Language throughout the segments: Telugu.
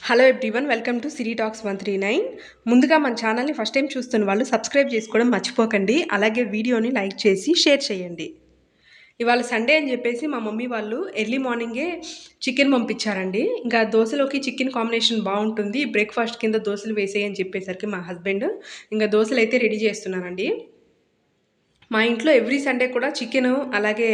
Hello everyone, welcome to Siri talks 139. ముందుగా మన ఛానల్ని ఫస్ట్ టైం చూస్తున్న వాళ్ళు సబ్స్క్రైబ్ చేసుకోవడం మర్చిపోకండి. అలాగే వీడియోని లైక్ చేసి షేర్ చేయండి. ఇవాళ సండే అని చెప్పేసి మా మమ్మీ వాళ్ళు ఎర్లీ మార్నింగే చికెన్ పంపించారండి. ఇంకా దోశలోకి చికెన్ కాంబినేషన్ బాగుంటుంది, బ్రేక్ఫాస్ట్ కింద దోశలు వేసేయని చెప్పేసరికి మా హస్బెండ్ ఇంకా దోశలు అయితే రెడీ చేస్తున్నానండి. మా ఇంట్లో ఎవ్రీ సండే కూడా చికెను, అలాగే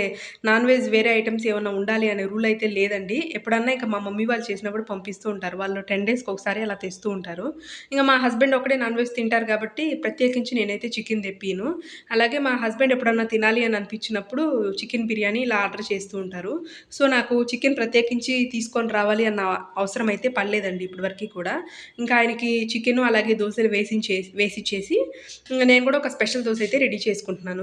నాన్ వెజ్ వేరే ఐటమ్స్ ఏమన్నా ఉండాలి అనే రూల్ అయితే లేదండి. ఎప్పుడన్నా ఇంక మా మమ్మీ వాళ్ళు చేసినప్పుడు పంపిస్తూ ఉంటారు. వాళ్ళు 10 డేస్‌కి ఒకసారి అలా తెస్తూ ఉంటారు. ఇంక మా హస్బెండ్ ఒకడే నాన్ వెజ్ తింటారు కాబట్టి ప్రత్యేకించి నేనైతే చికెన్ తెప్పియను. అలాగే మా హస్బెండ్ ఎప్పుడన్నా తినాలి అని అనిపించినప్పుడు చికెన్ బిర్యానీ ఇలా ఆర్డర్ చేస్తూ ఉంటారు. సో, నాకు చికెన్ ప్రత్యేకించి తీసుకొని రావాలి అన్న అవసరం అయితే పడలేదండి ఇప్పటివరకి కూడా. ఇంకా ఆయనకి చికెను అలాగే దోసలు వేసిచ్చేసి ఇంక నేను కూడా ఒక స్పెషల్ దోస అయితే రెడీ చేసుకుంటున్నాను.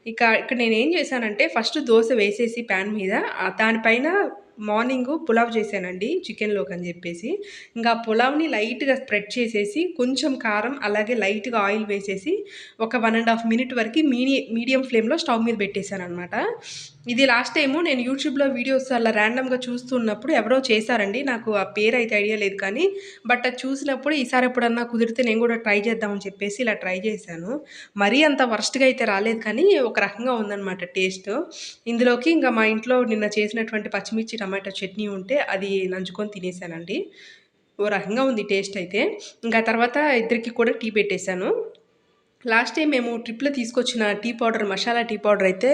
ఇక్కడ నేనేం చేశానంటే ఫస్ట్ దోస వేసేసి ప్యాన్ మీద దానిపైన మార్నింగు పులావ్ చేశానండి చికెన్‌లోకి అని చెప్పేసి. ఇంకా పులావ్‌ని లైట్‌గా స్ప్రెడ్ చేసేసి కొంచెం కారం అలాగే లైట్‌గా ఆయిల్ వేసేసి ఒక 1 ½ మినిట్ వరకు మీడియం ఫ్లేమ్‌లో స్టవ్ మీద పెట్టేశాననమాట. ఇది లాస్ట్ టైము నేను యూట్యూబ్‌లో వీడియోస్ అలా ర్యాండమ్‌గా చూస్తున్నప్పుడు ఎవరో చేశారండి. నాకు ఆ పేరైతే ఐడియా లేదు కానీ, బట్ అది చూసినప్పుడు ఈసారి ఎప్పుడన్నా కుదిరితే నేను కూడా ట్రై చేద్దామని చెప్పేసి ఇలా ట్రై చేశాను. మరీ అంత వరస్ట్‌గా అయితే రాలేదు కానీ ఒక రకంగా ఉందనమాట టేస్టు. ఇందులోకి ఇంకా మా ఇంట్లో నిన్న చేసినటువంటి పచ్చిమిర్చి టమాటా చట్నీ ఉంటే అది నంచుకొని తినేసానండి. ఓ రకంగా ఉంది టేస్ట్ అయితే. ఇంకా తర్వాత ఇద్దరికి కూడా టీ పెట్టేశాను. లాస్ట్ టైం మేము ట్రిప్‌లో తీసుకొచ్చిన tea powder, masala tea powder అయితే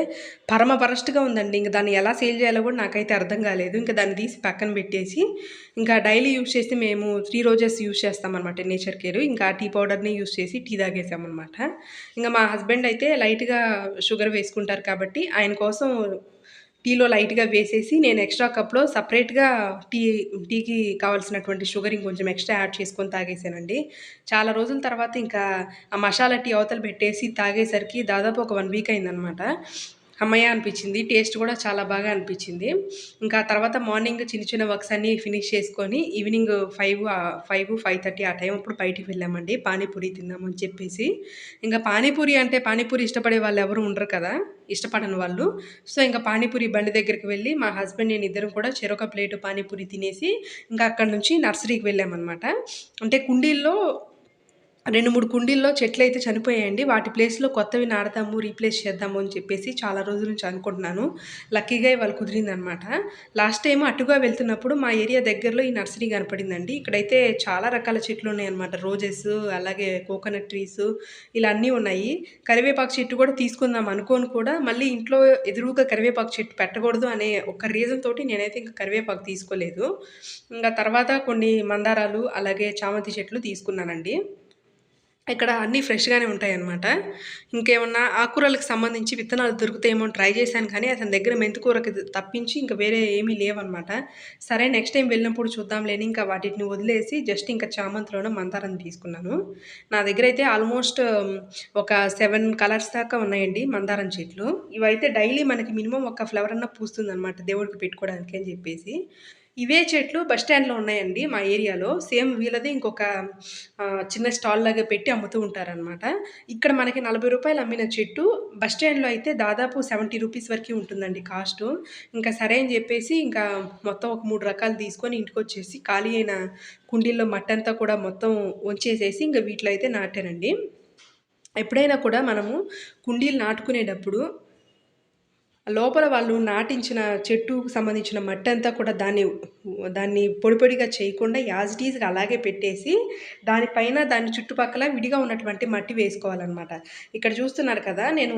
పరమ వరస్ట్‌గా ఉందండి. ఇంక దాన్ని ఎలా సేల్ చేయాలో కూడా నాకైతే అర్థం కాలేదు. ఇంక దాన్ని తీసి పక్కన పెట్టేసి, ఇంకా డైలీ యూజ్ చేస్తే మేము 3 రోజెస్ యూజ్ చేస్తామనమాట నేచర్ కేర్. ఇంకా ఆ టీ పౌడర్‌ని యూజ్ చేసి టీ తాగేసామనమాట. ఇంక మా హస్బెండ్ అయితే లైట్‌గా షుగర్ వేసుకుంటారు కాబట్టి ఆయన కోసం టీలో లైట్‌గా వేసేసి నేను ఎక్స్‌ట్రా కప్‌లో సెపరేట్‌గా టీ టీకి కావాల్సినటువంటి షుగర్ ఇంకొంచెం ఎక్స్‌ట్రా యాడ్ చేసుకొని తాగేసానండి. చాలా రోజుల తర్వాత ఇంకా ఆ మసాలా టీ అవతల పెట్టేసి తాగేసరికి దాదాపు ఒక 1 వీక్ అయిందనమాట. హమ్మయ్య! అనిపిచ్చింది. టేస్ట్ కూడా చాలా బాగా అనిపిచ్చింది. ఇంకా తర్వాత మార్నింగ్ చిన్న చిన్న వర్క్స్ అన్నీ ఫినిష్ చేసుకొని ఈవినింగ్ 5, 5:30 ఆ టైం అప్పుడు బయటికి వెళ్ళామండి పానీపూరి తిందామని చెప్పేసి. ఇంకా పానీపూరి అంటే పానీపూరి ఇష్టపడే వాళ్ళు ఎవరు ఉండరు కదా! ఇష్టపడని వాళ్ళు. సో, ఇంక పానీపూరి బండి దగ్గరికి వెళ్ళి మా హస్బెండ్ నేను ఇద్దరం కూడా చెరొక ప్లేటు పానీపూరి తినేసి ఇంకా అక్కడి నుంచి నర్సరీకి వెళ్ళామనమాట. అంటే కుండీల్లో 2, 3 కుండీల్లో చెట్లయితే చనిపోయాయండి. వాటి ప్లేస్‌లో కొత్తవి నాటుదాము, రీప్లేస్ చేద్దాము అని చెప్పేసి చాలా రోజుల నుంచి అనుకుంటున్నాను. లక్కీగా ఇవాళ కుదిరిందనమాట. లాస్ట్ టైమ్ అటుగా వెళ్తున్నప్పుడు మా ఏరియా దగ్గరలో ఈ నర్సరీ కనపడిందండి. ఇక్కడైతే చాలా రకాల చెట్లున్నాయన్నమాట. రోజెస్, అలాగే కోకోనట్ ట్రీస్ ఇలా అన్నీ ఉన్నాయి. కరివేపాకు చెట్టు కూడా తీసుకుందాం అనుకోని కూడా మళ్ళీ ఇంట్లో ఎదురుగా కరివేపాకు చెట్టు పెట్టకూడదు అనే ఒక రీజన్ తోటి నేనైతే ఇంక కరివేపాకు తీసుకోలేదు. ఇంగ తర్వాత కొన్ని మందారాలు, అలాగే చామంతి చెట్లు తీసుకున్నానండి. ఇక్కడ అన్నీ ఫ్రెష్‌గానే ఉంటాయన్నమాట. ఇంకేమన్నా ఆకుకూరలకు సంబంధించి విత్తనాలు దొరుకుతాయేమో అని ట్రై చేశాను కానీ, అతని దగ్గర మెంతికూరకి తప్పించి ఇంక వేరే ఏమీ లేవన్నమాట. సరే నెక్స్ట్ టైమ్ వెళ్ళినప్పుడు చూద్దాంలే అని ఇంకా వాటిని వదిలేసి జస్ట్ ఇంకా చామంతిలోను, మందారం తీసుకున్నాను. నా దగ్గరైతే ఆల్మోస్ట్ ఒక 7 కలర్స్ దాకా ఉన్నాయండి మందారం చెట్లు. ఇవైతే డైలీ మనకి మినిమమ్ ఒక ఫ్లవర్ అన్నా పూస్తుందన్నమాట దేవుడికి పెట్టుకోవడానికి అని చెప్పేసి. ఇవే చెట్లు బస్ స్టాండ్‌లో ఉన్నాయండి మా ఏరియాలో. సేమ్ వీళ్ళది ఇంకొక చిన్న స్టాల్ లాగా పెట్టి అమ్ముతూ ఉంటారనమాట. ఇక్కడ మనకి రూ. 40 అమ్మిన చెట్టు బస్ స్టాండ్‌లో అయితే దాదాపు రూ. 70 వరకి ఉంటుందండి కాస్టు. ఇంకా సరే అని జెప్పేసి ఇంకా మొత్తం ఒక 3 రకాలు తీసుకొని ఇంటికొచ్చేసి ఖాళీ అయిన కుండీల్లో మట్టంతా కూడా మొత్తం వంచేసేసి ఇంక వీటిలో అయితే నాటానండి. ఎప్పుడైనా కూడా మనము కుండీలు నాటుకునేటప్పుడు లోపల వాళ్ళు నాటించిన చెట్టుకు సంబంధించిన మట్టంతా కూడా దాన్ని పొడి పొడిగా చేయకుండా యాజ్ ఇట్ ఈజ్‌గా అలాగే పెట్టేసి, దాని చుట్టుపక్కల విడిగా ఉన్నటువంటి మట్టి వేసుకోవాలనమాట. ఇక్కడ చూస్తున్నారు కదా! నేను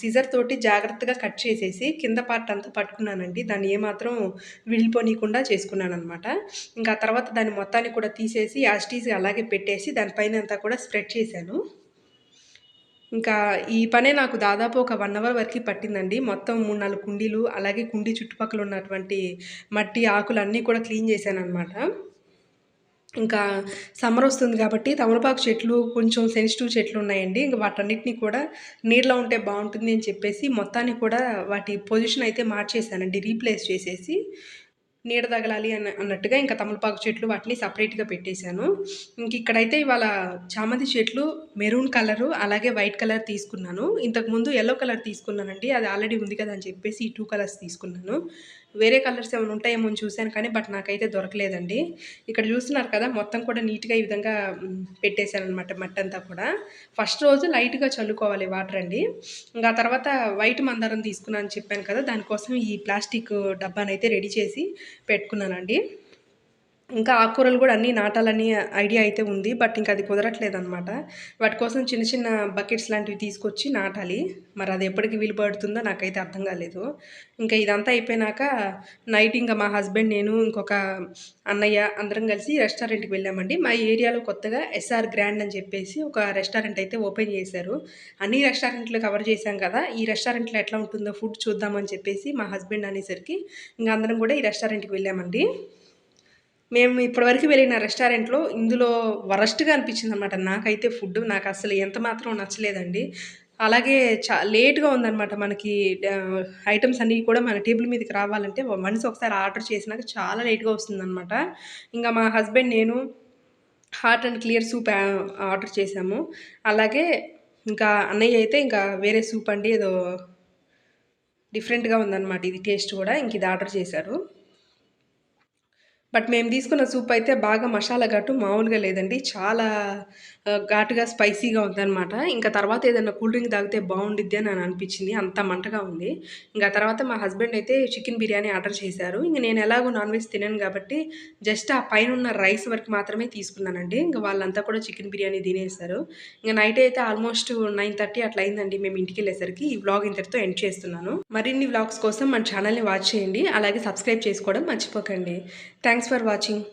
సిజర్ తోటి జాగ్రత్తగా కట్ చేసేసి కింద పార్ట్ అంతా పట్టుకున్నానండి. దాన్ని ఏమాత్రం విడిపోనీయకుండా చేసుకున్నాననమాట. ఇంకా ఆ తర్వాత దాన్ని మొత్తాన్ని కూడా తీసేసి యాజ్ ఇట్ ఈజ్‌గా అలాగే పెట్టేసి దాని పైనంతా కూడా స్ప్రెడ్ చేశాను. ఇంకా ఈ పనే నాకు దాదాపు ఒక 1 అవర్ వరకి పట్టిందండి. మొత్తం 3, 4 కుండీలు, అలాగే కుండీ చుట్టుపక్కల ఉన్నటువంటి మట్టి, ఆకులన్నీ కూడా క్లీన్ చేశాననమాట. ఇంకా సమ్మరొస్తుంది కాబట్టి తమలపాకు చెట్లు, కొంచెం సెన్సిటివ్ చెట్లున్నాయండి. ఇంక వాటన్నిటిని కూడా నీడలో ఉంటే బావుంటుంది అని చెప్పేసి మొత్తాన్ని కూడా వాటి పొజిషన్ అయితే మార్చేశానండి. రీప్లేస్ చేసేసి నీడ తగలాలి అన్నట్టుగా ఇంకా తమలపాకు చెట్లు వాటిని సెపరేట్‌గా పెట్టేశాను. ఇక్కడైతే ఇవాళ చామంతి చెట్లు మెరూన్ కలరు, అలాగే వైట్ కలర్ తీసుకున్నాను. ఇంతకుముందు యెల్లో కలర్ తీసుకున్నానండి. అది ఆల్రెడీ ఉంది కదా అని చెప్పేసి ఈ 2 కలర్స్ తీసుకున్నాను. వేరే కలర్స్ ఏమైనా ఉంటాయేమో అని చూశాను కానీ బట్ నాకైతే దొరకలేదండి. ఇక్కడ చూస్తున్నారు కదా మొత్తం కూడా నీట్‌గా ఈ విధంగా పెట్టేశాననమాట మట్టంతా కూడా. ఫస్ట్ రోజు లైట్‌గా చల్లుకోవాలి వాటర్ అండి. ఇంకా తర్వాత వైట్ మందారం తీసుకున్నాను అని చెప్పాను కదా! దానికోసం ఈ ప్లాస్టిక్ డబ్బానైతే రెడీ చేసి పెట్టుకున్నానండి. ఇంకా ఆకుకూరలు కూడా అన్నీ నాటాలని ఐడియా అయితే ఉంది. బట్ ఇంక అది కుదరట్లేదనమాట. వాటి కోసం చిన్న చిన్న బకెట్స్ లాంటివి తీసుకొచ్చి నాటాలి. మరి అది ఎప్పటికి వీలు పడుతుందో నాకైతే అర్థం కాలేదు. ఇంకా ఇదంతా అయిపోయినాక నైట్ ఇంక మా హస్బెండ్, నేను, ఇంకొక అన్నయ్య అందరం కలిసి రెస్టారెంట్‌కి వెళ్ళామండి. మా ఏరియాలో కొత్తగా ఎస్ఆర్ గ్రాండ్ అని చెప్పేసి ఒక రెస్టారెంట్ అయితే ఓపెన్ చేశారు. అన్ని రెస్టారెంట్లు కవర్ చేశాం కదా! ఈ రెస్టారెంట్‌లో ఎట్లా ఉంటుందో ఫుడ్ చూద్దామని చెప్పేసి మా హస్బెండ్ అనేసరికి ఇంక అందరం కూడా ఈ రెస్టారెంట్‌కి వెళ్ళామండి. మేము ఇప్పటివరకు వెళ్ళిన రెస్టారెంట్‌లో ఇందులో వరస్ట్‌గా అనిపించిందనమాట. నాకైతే ఫుడ్డు నాకసలు ఎంత మాత్రం నచ్చలేదండి. అలాగే లేట్‌గా ఉందనమాట. మనకి ఐటెమ్స్ అన్నీ కూడా మన టేబుల్ మీదకి రావాలంటే వన్స్ ఒకసారి ఆర్డర్ చేసినాక చాలా లేట్‌గా వస్తుందనమాట. ఇంక మా హస్బెండ్, నేను hot and clear soup order చేశాము. అలాగే ఇంకా అన్నయ్య అయితే ఇంకా వేరే సూప్ అండి ఏదో డిఫరెంట్‌గా ఉందనమాట ఇది టేస్ట్ కూడా. ఇంక ఇది ఆర్డర్ చేశారు. బట్ మేము తీసుకున్న సూప్ అయితే బాగా మసాలా ఘాటు మామూలుగా లేదండి. చాలా ఘాటుగా, స్పైసీగా ఉందనమాట. ఇంకా తర్వాత ఏదన్నా కూల్ డ్రింక్ తాగితే బావుండిద్ది అని అనిపించింది. అంత మంటగా ఉంది. ఇంకా తర్వాత మా హస్బెండ్ అయితే చికెన్ బిర్యానీ ఆర్డర్ చేశారు. ఇంక నేను ఎలాగో నాన్ వెజ్ తినను కాబట్టి జస్ట్ ఆ పైనున్న రైస్ వరకు మాత్రమే తీసుకున్నానండి. ఇంక వాళ్ళంతా కూడా చికెన్ బిర్యానీ తినేసారు. ఇంక నైట్ అయితే ఆల్మోస్ట్ 9:30 అట్లా అయిందండి మేము ఇంటికెళ్ళేసరికి. ఈ వ్లాగ్ ఇంతటితో ఎండ్ చేస్తున్నాను. మరిన్ని వ్లాగ్స్ కోసం మన ఛానల్‌ని వాచ్ చేయండి. అలాగే సబ్స్క్రైబ్ చేసుకోవడం మర్చిపోకండి. Thanks for watching.